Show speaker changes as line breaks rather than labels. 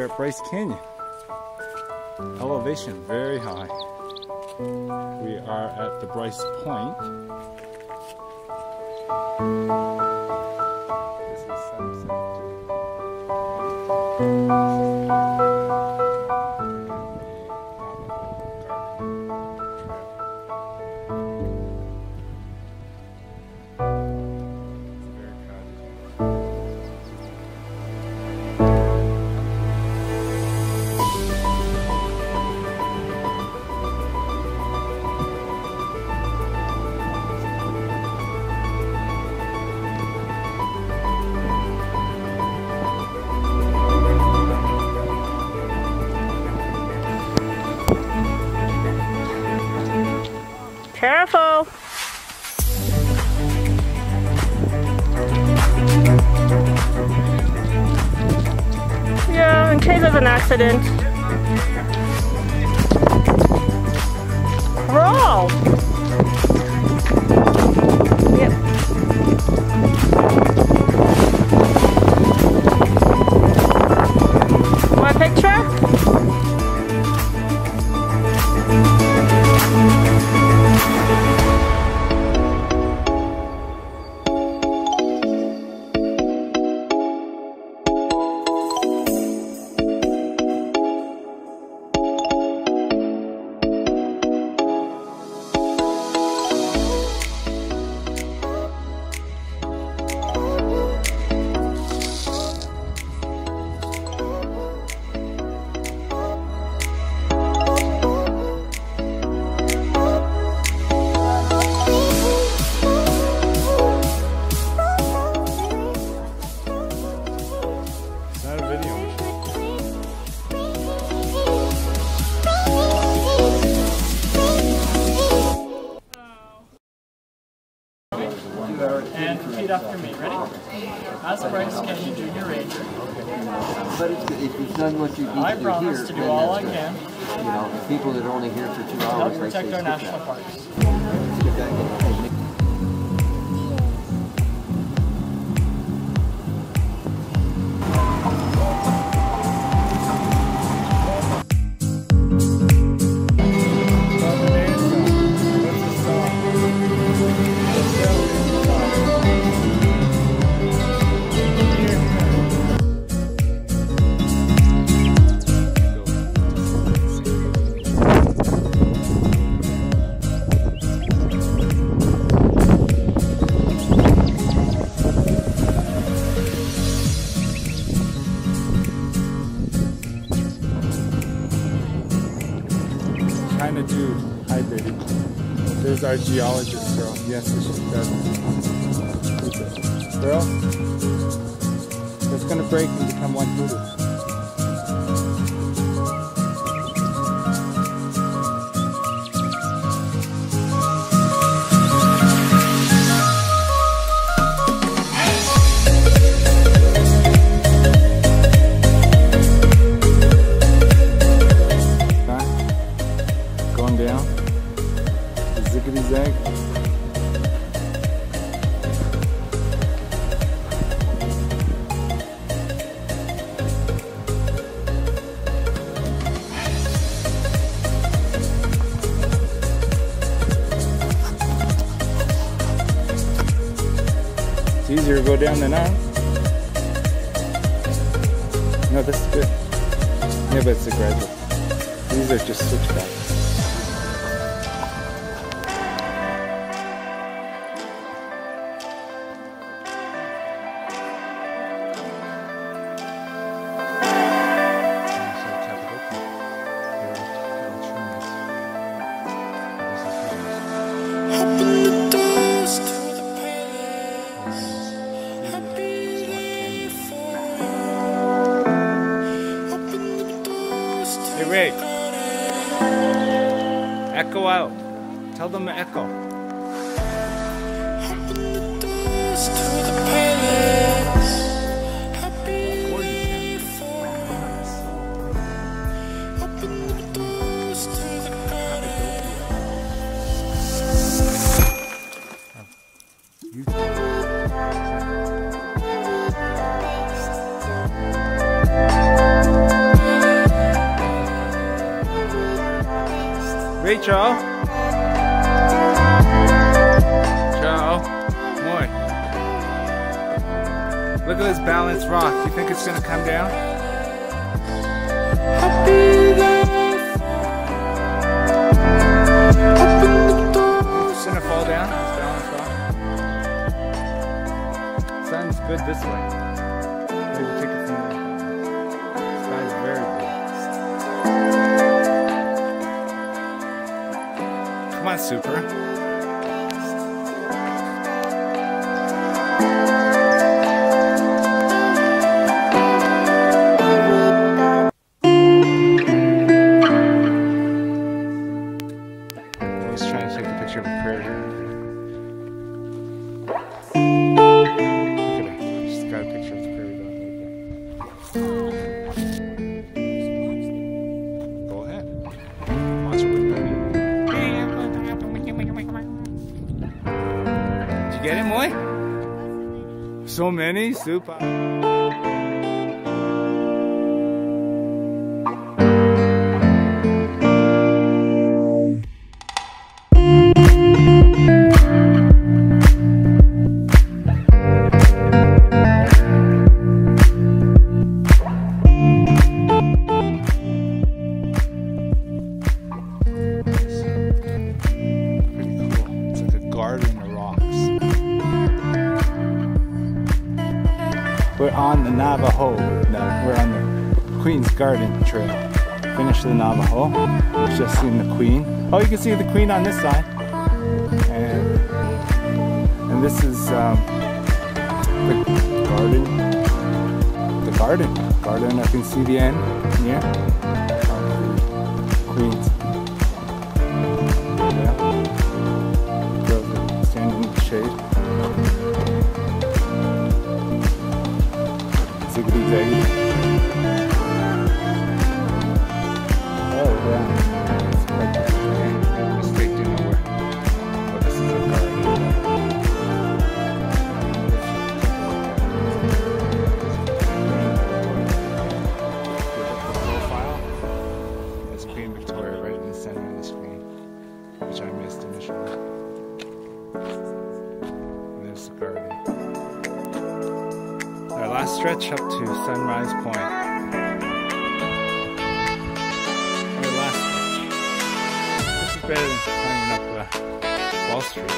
here at Bryce Canyon. Elevation very high. We are at the Bryce Point. This is sunset.
Careful! Yeah, in case of an accident. Crawl! Yep. Want a picture?
And repeat after me. Ready? As a Bryce Canyon Junior Ranger,
But if you've done what you need
I
to do
promise
here,
to do
then
all I
that's
can
good. You know, the people that are only here for 2
to help
hours,
protect our national parks.
Skip that.
Trying to do hydrating. There's our geologist girl. Yes, she does. Girl, that's gonna break and become one hoodoo. Going down, ziggity zag. It's easier to go down than out. No, this is good. Yeah, but it's a gradual. These are just switchbacks. Hey Ray, echo out. Tell them to echo. Hey, Joe. Joe. Boy. Look at this balanced rock. You think it's gonna come down? It's gonna fall down, this balanced rock. Sun's good this way. Maybe take it from there. Sky's very good. Come on, Super. Trying to take a picture of a prairie. Look at it. Just got a picture of the prairie dog right there. Go ahead. Watch it with me. Did you get it, Moy? So many? Super. Garden of rocks. We're on the Navajo. We're on the Queen's Garden Trail. Finished the Navajo. We've just seen the Queen. Oh, you can see the Queen on this side. And this is the garden. Garden. I can see the end here. Queen's. Shade. Ziggity zaggy. Oh yeah. It's quite a mistake to nowhere. But this is a garden. Profile. That's Queen Victoria right in the center of the screen, which I missed initially. There's the garden. Our last stretch up to Sunrise Point. Our last stretch. This is better than climbing up Wall Street.